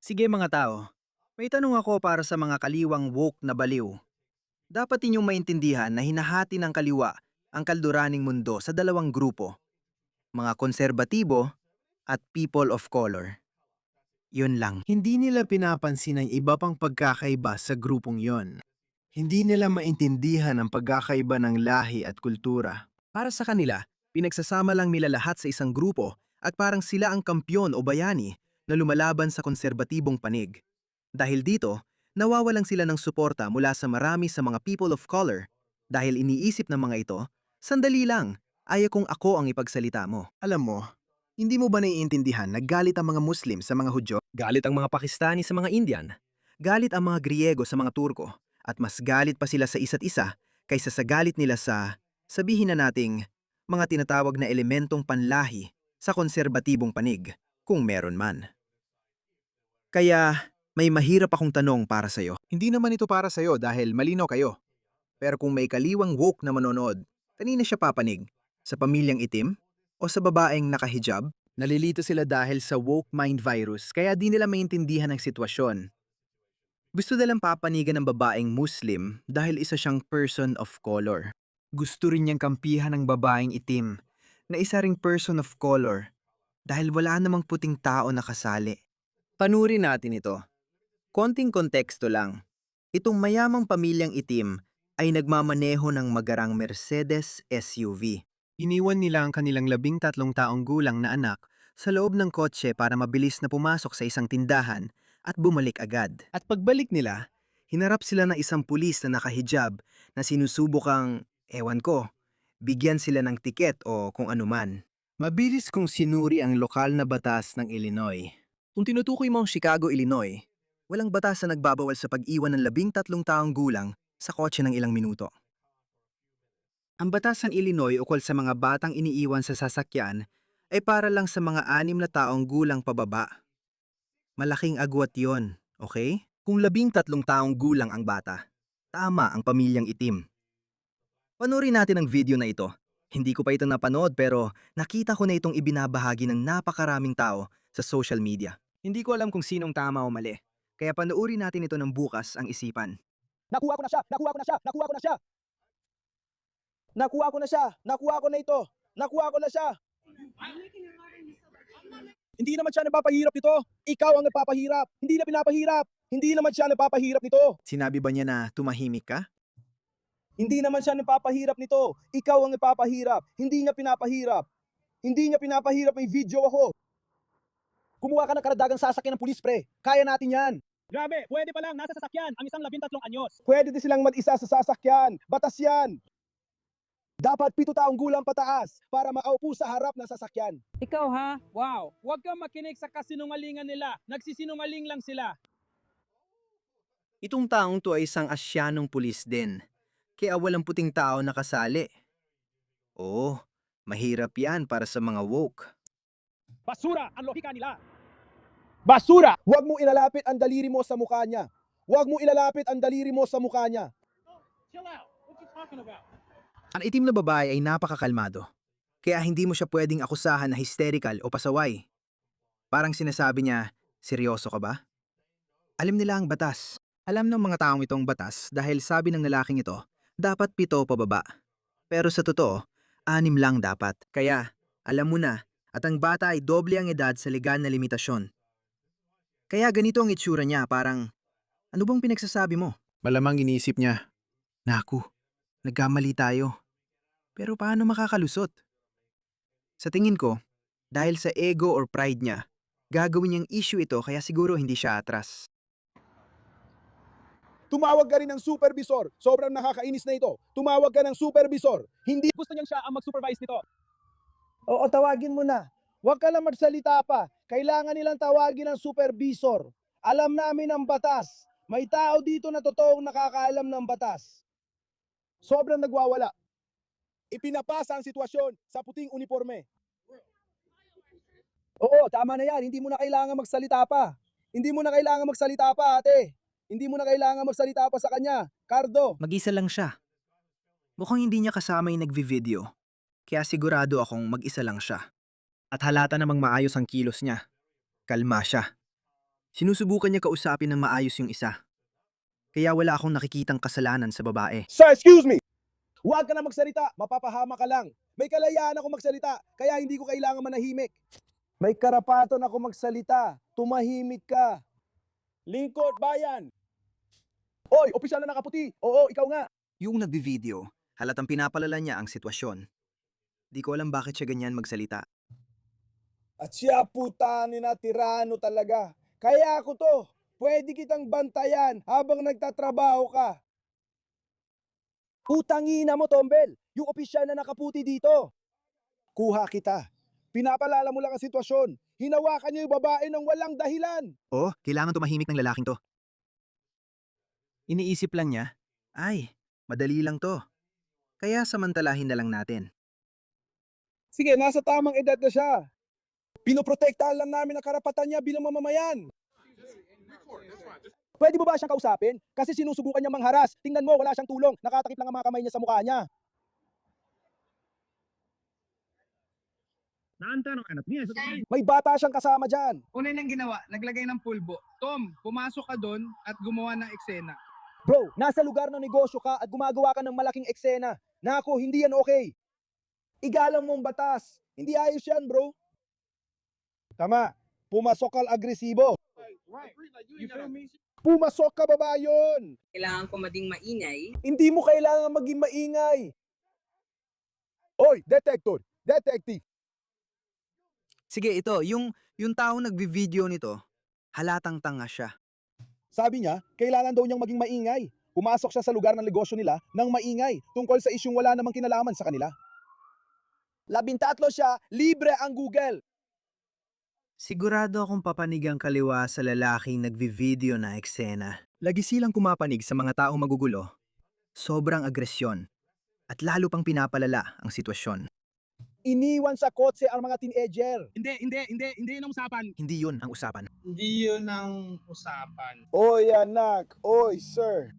Sige mga tao, may tanong ako para sa mga kaliwang woke na baliw. Dapat inyong maintindihan na hinahati ng kaliwa ang kalduraning mundo sa dalawang grupo, mga konserbatibo at people of color. Yun lang. Hindi nila pinapansin ang iba pang pagkakaiba sa grupong yon. Hindi nila maintindihan ang pagkakaiba ng lahi at kultura. Para sa kanila, pinagsasama lang nila lahat sa isang grupo at parang sila ang kampyon o bayani na lumalaban sa konserbatibong panig. Dahil dito, nawawalan sila ng suporta mula sa marami sa mga people of color dahil iniisip ng mga ito, sandali lang, ayaw kong ako ang ipagsalita mo. Alam mo, hindi mo ba naiintindihan na galit ang mga Muslim sa mga Hudyo? Galit ang mga Pakistani sa mga Indian. Galit ang mga Griego sa mga Turko. At mas galit pa sila sa isa't isa kaysa sa galit nila sa, sabihin na nating, mga tinatawag na elementong panlahi sa konserbatibong panig, kung meron man. Kaya, may mahirap akong tanong para sa'yo. Hindi naman ito para sa'yo dahil malino kayo. Pero kung may kaliwang woke na manonood, kanina siya papanig? Sa pamilyang itim? O sa babaeng nakahijab? Nalilito sila dahil sa woke mind virus kaya di nila maintindihan ang sitwasyon. Gusto nilang papanigan ng babaeng Muslim dahil isa siyang person of color. Gusto rin niyang kampihan ng babaeng itim na isa ring person of color dahil wala namang puting tao na kasali. Panurin natin ito. Konting konteksto lang. Itong mayamang pamilyang itim ay nagmamaneho ng magarang Mercedes SUV. Iniwan nila ang kanilang 13 taong gulang na anak Sa loob ng kotse para mabilis na pumasok sa isang tindahan at bumalik agad. At pagbalik nila, hinarap sila ng isang pulis na nakahijab na sinusubukang, ewan ko, bigyan sila ng tiket o kung anuman. Mabilis kong sinuri ang lokal na batas ng Illinois. Kung tinutukoy mo ang Chicago, Illinois, walang batas na nagbabawal sa pag-iwan ng 13 taong gulang sa kotse ng ilang minuto. Ang batas ng Illinois ukol sa mga batang iniiwan sa sasakyan ay para lang sa mga 6 na taong gulang pababa. Malaking agwat yon, okay? Kung 13 taong gulang ang bata, tama ang pamilyang itim. Panoorin natin ang video na ito. Hindi ko pa ito napanood pero nakita ko na itong ibinabahagi ng napakaraming tao sa social media. Hindi ko alam kung sinong tama o mali. Kaya panoorin natin ito ng bukas ang isipan. Nakuha ko na siya! Nakuha ko na siya! Nakuha ko na siya! Nakuha ko na siya! Nakuha ko na ito! Nakuha ko na siya! Hindi naman siya nagpapahirap nito. Ikaw ang nagpapahirap. Hindi na pinapahirap. Hindi naman siya nagpapahirap nito. Sinabi ba niya na tumahimik ka? Hindi naman siya nagpapahirap nito. Ikaw ang nagpapahirap. Hindi niya pinapahirap. Hindi niya pinapahirap. May video ako. Kumuha ka ng karadagang sasakyan ng pulis, pre. Kaya natin yan. Grabe, pwede pa lang nasa sasakyan ang isang 13 anyos. Pwede din silang mag-isa sa sasakyan. Batas yan. Dapat 7 taong gulang pataas para makaupo sa harap ng sasakyan. Ikaw ha? Wow! Huwag kang makinig sa kasinungalingan nila. Nagsisinungaling lang sila. Itong taong to ay isang Asyanong pulis din. Kaya walang puting tao nakasali. Oo, mahirap yan para sa mga woke. Basura ang lohika nila. Basura! Huwag mo ilalapit ang daliri mo sa mukha niya. Huwag mo ilalapit ang daliri mo sa mukha niya. Chill out. What you talking about? Ang itim na babae ay napakakalmado. Kaya hindi mo siya pwedeng akusahan na hysterical o pasaway. Parang sinasabi niya, seryoso ka ba? Alam nila ang batas. Alam ng mga taong itong batas dahil sabi ng lalaking ito, dapat 7 pababa. Pero sa totoo, 6 lang dapat. Kaya, alam mo na, at ang bata ay doble ang edad sa legal na limitasyon. Kaya ganito ang itsura niya, parang, ano bang pinagsasabi mo? Malamang iniisip niya, Naku, nagkamali tayo. Pero paano makakalusot? Sa tingin ko, dahil sa ego or pride niya, gagawin niyang issue ito kaya siguro hindi siya atras. Tumawag ka rin ng supervisor. Sobrang nakakainis na ito. Tumawag ka ng supervisor. Hindi gusto niyang siya ang mag-supervise nito. Oo, tawagin mo na. Huwag ka lang magsalita pa. Kailangan nilang tawagin ng supervisor. Alam namin ang batas. May tao dito na totoong nakakaalam ng batas. Sobrang nagwawala. Ipinapasa ang sitwasyon sa puting uniforme. Oo, tama na yan. Hindi mo na kailangan magsalita pa. Hindi mo na kailangan magsalita pa, ate. Hindi mo na kailangan magsalita pa sa kanya. Cardo. Mag-isa lang siya. Mukhang hindi niya kasama yung nagvi-video. Kaya sigurado akong mag-isa lang siya. At halata namang maayos ang kilos niya. Kalma siya. Sinusubukan niya kausapin ng maayos yung isa. Kaya wala akong nakikitang kasalanan sa babae. Sir, excuse me! Huwag ka na magsalita, mapapahama ka lang. May kalayaan ako magsalita, kaya hindi ko kailangan manahimik. May karapatan ako magsalita, tumahimik ka. Lingkod, bayan! Oy, opisyal na nakaputi! Oo, ikaw nga! Yung nagbi-video, halatang pinapalala niya ang sitwasyon. Di ko alam bakit siya ganyan magsalita. At siya putanin na tirano talaga. Kaya ako to, pwede kitang bantayan habang nagtatrabaho ka. Utangina mo, Tombel! Yung opisyal na nakaputi dito. Kuha kita. Pinapalala mo lang ang sitwasyon. Hinawakan niyo yung babae ng walang dahilan. Oh, kailangan tumahimik ng lalaking to. Iniisip lang niya, ay, madali lang to. Kaya samantalahin na lang natin. Sige, nasa tamang edad na siya. Pinoprotektahan lang namin ang karapatan niya bilang mamamayan. Pwede mo ba siyang kausapin? Kasi sinusubukan niya mangharas. Tingnan mo, wala siyang tulong. Nakatakip lang ang mga kamay niya sa mukha niya. May bata siyang kasama dyan. Una nang ginawa, naglagay ng pulbo. Tom, pumasok ka doon at gumawa ng eksena. Bro, nasa lugar ng negosyo ka at gumagawa ka ng malaking eksena. Nako, hindi yan okay. Igalang mong batas. Hindi ayos yan, bro. Tama. Pumasok ka agresibo. You feel me? Pumasok ka, babayon. Kailangan ko maging maingay. Hindi mo kailangan maging maingay. Oy, detective. Sige, ito, yung taong nagbi-video nito, halatang tanga siya. Sabi niya, kailangan daw niyang maging maingay. Pumasok siya sa lugar ng negosyo nila ng maingay tungkol sa isyung wala namang kinalaman sa kanila. 13 siya, libre ang Google. Sigurado akong papanigang kaliwa sa lalaking nagvi-video na eksena. Lagi silang kumapanig sa mga taong magugulo. Sobrang agresyon. At lalo pang pinapalala ang sitwasyon. Iniwan sa kotse ang mga teenager. Hindi yun ang usapan. Hindi yun ang usapan. Hindi yun ang usapan. Oy, anak. Oy, sir.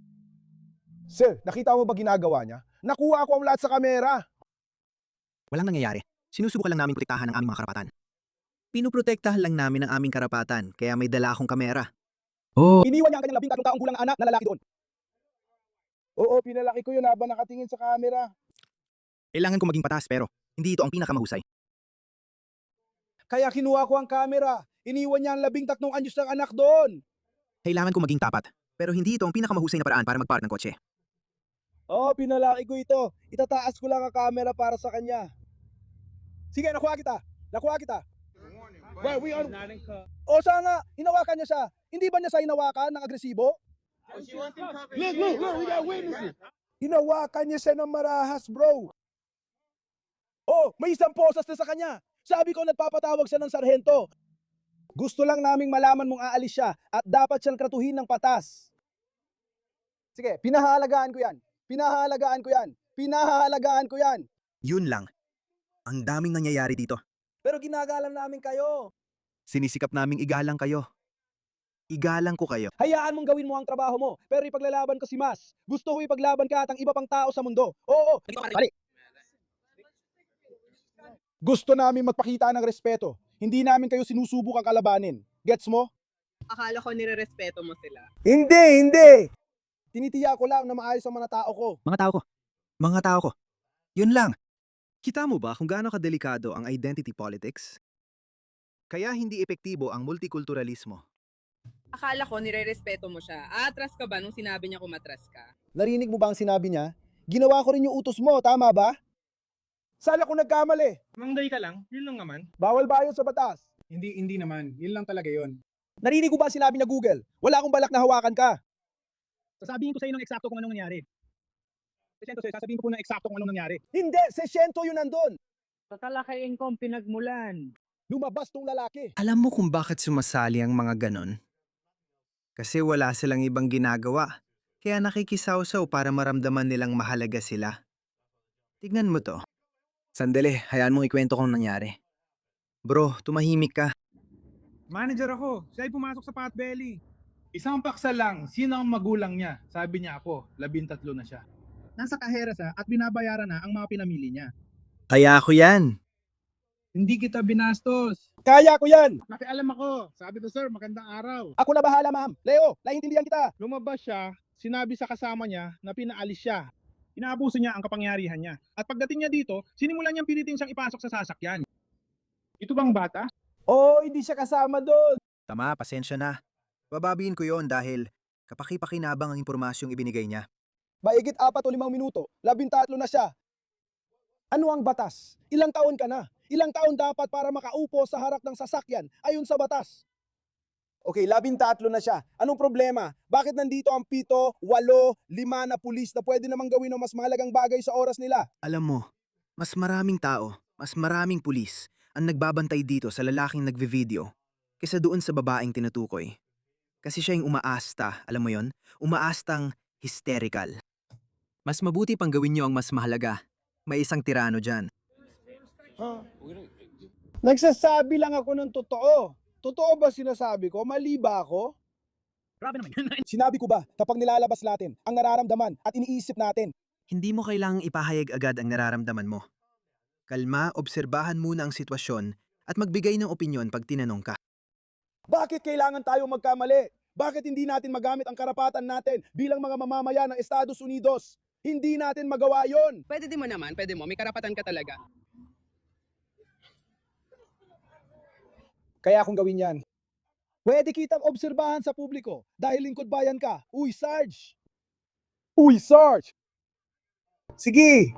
Sir, nakita mo ba ginagawa niya? Nakuha ko ang lahat sa kamera. Walang nangyayari. Sinusubukan lang namin protektahan ang aming mga karapatan. Pinuprotektahan lang namin ang aming karapatan, kaya may dala akong kamera. Iniwan niya ang kanyang 13 taong gulang na anak na lalaki doon. Oo, pinalaki ko yun habang nakatingin sa camera. Kailangan ko maging patas pero hindi ito ang pinakamahusay. Kaya kinuha ko ang camera. Iniwan niya ang 13 anyos ng anak doon. Kailangan ko maging tapat pero hindi ito ang pinakamahusay na paraan para magpark ng kotse. Oo, pinalaki ko ito. Itataas ko lang ang camera para sa kanya. Sige, nakuha kita. O sana, hinawakan niya siya. Hindi ba niya sa hinawakan ng agresibo? Look, we got witnesses. Hinawakan niya siya ng marahas, bro. Oh, may isang posas na sa kanya. Sabi ko nagpapatawag siya ng sarhento. Gusto lang naming malaman mong aalis siya at dapat siyang tratuhin ng patas. Sige, pinahalagaan ko yan. Yun lang. Ang daming nangyayari dito. Pero ginagalang namin kayo. Sinisikap naming igalang kayo. Igalang ko kayo. Hayaan mong gawin mo ang trabaho mo, pero ipaglalaban ko si Mas. Gusto ko ipaglaban ka at ang iba pang tao sa mundo. Oo, bali. Gusto namin magpakita ng respeto. Hindi namin kayo sinusubukang kalabanin. Gets mo? Akala ko nirerespeto mo sila. Hindi. Tinitiya ko lang na maayos ang mga tao ko. Mga tao ko. Yun lang. Kita mo ba kung gaano kadelikado ang identity politics? Kaya hindi epektibo ang multikulturalismo. Akala ko nirerespeto mo siya. Atras ka ba nung sinabi niya kumatras ka? Narinig mo ba ang sinabi niya? Ginawa ko rin yung utos mo, tama ba? Sala ko nagkamali. Mangday ka lang, yun lang naman. Bawal ba yun sa batas? Hindi naman, yun lang talaga yun. Narinig mo ba ang sinabi niya Google? Wala akong balak na hawakan ka. Sasabihin ko sa inyo ng eksakto kung anong nangyari. Sasabihin ko po ng eksakto kung anong nangyari. Hindi, 600 yun nandun. Tatalakayin ko ang pinagmulan. Lumabas tong lalaki. Alam mo kung bakit sumasali ang mga ganon? Kasi wala silang ibang ginagawa. Kaya nakikisawsaw para maramdaman nilang mahalaga sila. Tignan mo to. Sandali, hayaan mong ikwento kung nangyari. Bro, tumahimik ka. Manager ako, siya ay pumasok sa Potbelly. Isang paksa lang, sino ang magulang niya? Sabi niya ako, 13 na siya. Nasa kahera siya at binabayaran na ang mga pinamili niya. Kaya ako yan. Hindi kita binastos. Kaya ko yan! Nakialam ako. Sabi ko, sir, magandang araw. Ako na bahala, ma'am. Leo, naiintindihan kita. Lumabas siya, sinabi sa kasama niya na pinaalis siya. Inaabuso niya ang kapangyarihan niya. At pagdating niya dito, sinimulan niyang pilitin siyang ipasok sa sasakyan. Ito bang bata? Oo, hindi siya kasama doon. Tama, pasensya na. Bababiin ko yon dahil kapaki-pakinabang ang impormasyong ibinigay niya. Maigit 4 o 5 minuto, 13 na siya. Ano ang batas? Ilang taon ka na? Ilang taon dapat para makaupo sa harap ng sasakyan ayon sa batas? Okay, 13 na siya. Anong problema? Bakit nandito ang 7, 8, 5 na pulis na pwede namang gawin ang mas mahalagang bagay sa oras nila? Alam mo, mas maraming tao, mas maraming pulis ang nagbabantay dito sa lalaking nagve-video kaysa doon sa babaeng tinutukoy. Kasi siya yung umaasta, alam mo yon? Umaastang hysterical. Mas mabuti pang gawin niyo ang mas mahalaga. May isang tirano dyan. Nagsasabi lang ako ng totoo. Totoo ba sinasabi ko? Mali ba ako? Grabe naman yun. Sinabi ko ba, kapag nilalabas natin ang nararamdaman at iniisip natin, Hindi mo kailangang ipahayag agad ang nararamdaman mo. Kalma, obserbahan muna ang sitwasyon at magbigay ng opinyon pag tinanong ka. bakit kailangan tayo magkamali? Bakit hindi natin magamit ang karapatan natin bilang mga mamamayan ng Estados Unidos? Hindi natin magawa yon. Pwede din mo naman, pwede mo. May karapatan ka talaga. Kaya akong gawin yan. Pwede kitang obserbahan sa publiko dahil lingkod bayan ka. Uy, Sarge! Uy, Sarge! Sige!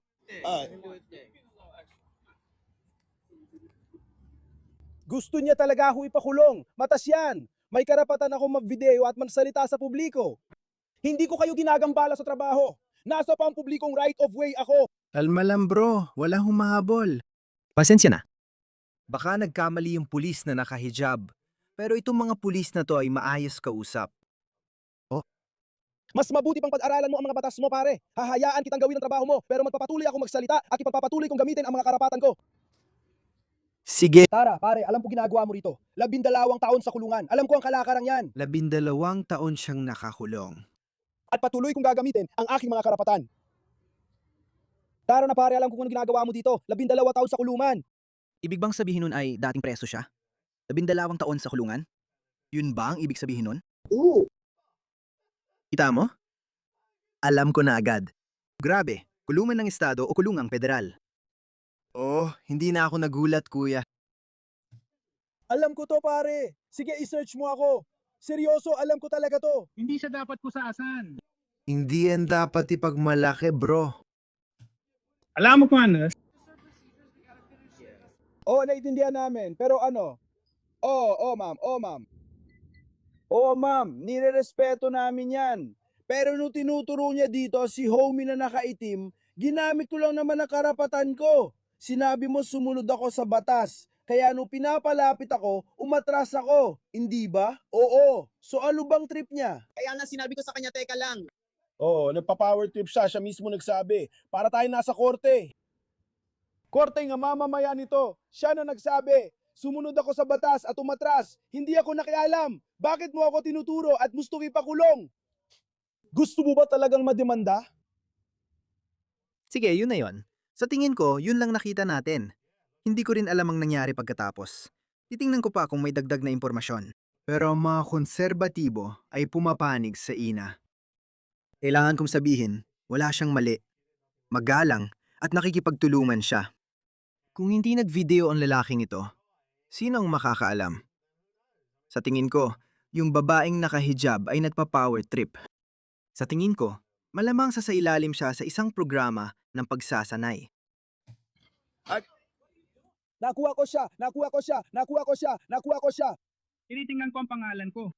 Gusto niya talaga ako ipakulong. Matas yan. May karapatan ako mag-video at magsalita sa publiko. Hindi ko kayo ginagambala sa trabaho. Nasa pampublikong right of way ako. Kalma lang bro, walang humahabol. Pasensya na. Baka nagkamali yung pulis na nakahijab. Pero itong mga pulis na to ay maayos kausap. Mas mabuti pang pag-aralan mo ang mga batas mo, pare. Hahayaan kitang gawin ang trabaho mo, pero magpapatuloy ako magsalita at ipagpapatuloy kong gamitin ang mga karapatan ko. Sige. Tara, pare, alam ko ginagawa mo rito. 12 taon sa kulungan. Alam ko ang kalakaran yan. 12 taon siyang nakakulong. At patuloy kong gagamitin ang aking mga karapatan. Tara na pare, alam ko kung ano ginagawa mo dito. 12 taon sa kulungan. Ibig bang sabihin nun ay dating preso siya? 12 taon sa kulungan? Yun ba ang ibig sabihin nun? Oo. Kita mo? Alam ko na agad. Grabe, kulungan ng estado o kulungang federal. Oh, hindi na ako nagulat kuya. Alam ko to, pare. Sige, i-search mo ako. Seryoso, alam ko talaga to. Hindi siya dapat kusasan. Hindi yan dapat ipagmalaki bro. Alam mo kung ano? Oo, naiintindihan namin. Pero ano? Ma'am. Oo, ma'am. Nire-respeto namin yan. Pero nung tinuturo niya dito, si homie na nakaitim, ginamit ko lang naman ang karapatan ko. Sinabi mo sumunod ako sa batas. Kaya nung pinapalapit ako, umatras ako. Hindi ba? Oo. So ano bang trip niya? Kaya nga sinabi ko sa kanya, teka lang. Oo, nagpa-power trip siya. Siya mismo nagsabi. Para tayo nasa korte. Korte nga mamamayan nito. Siya na nagsabi. Sumunod ako sa batas at umatras. Hindi ako nakialam. Bakit mo ako tinuturo at gusto ipakulong? Gusto mo ba talagang mademanda? Sige, yun na yun. Sa tingin ko, yun lang nakita natin. Hindi ko rin alam ang nangyari pagkatapos. Titingnan ko pa kung may dagdag na impormasyon. Pero ang mga konserbatibo ay pumapanig sa ina. Kailangan kong sabihin, wala siyang mali. Magalang at nakikipagtulungan siya. Kung hindi nag-video ang lalaking ito, sino ang makakaalam? Sa tingin ko, yung babaeng nakahijab ay nagpa-power trip. Sa tingin ko, malamang sa ilalim siya sa isang programa ng pagsasanay. Nakuha ko siya. Tinitingnan ko ang pangalan ko.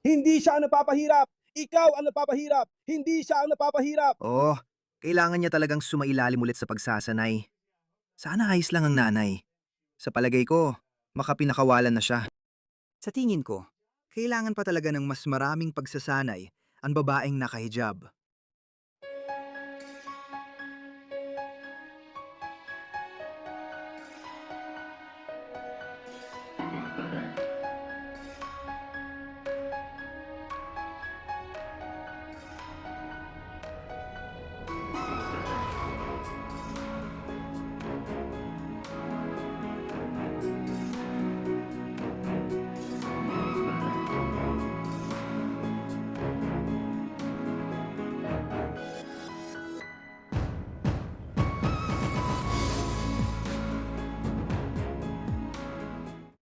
Hindi siya ang napapahirap. Ikaw ang napapahirap. Hindi siya ang napapahirap. Oo, kailangan niya talagang sumailalim ulit sa pagsasanay. Sana ayos lang ang nanay. Sa palagay ko, makapinakawalan na siya. Sa tingin ko, kailangan pa talaga ng mas maraming pagsasanay ang babaeng nakahijab.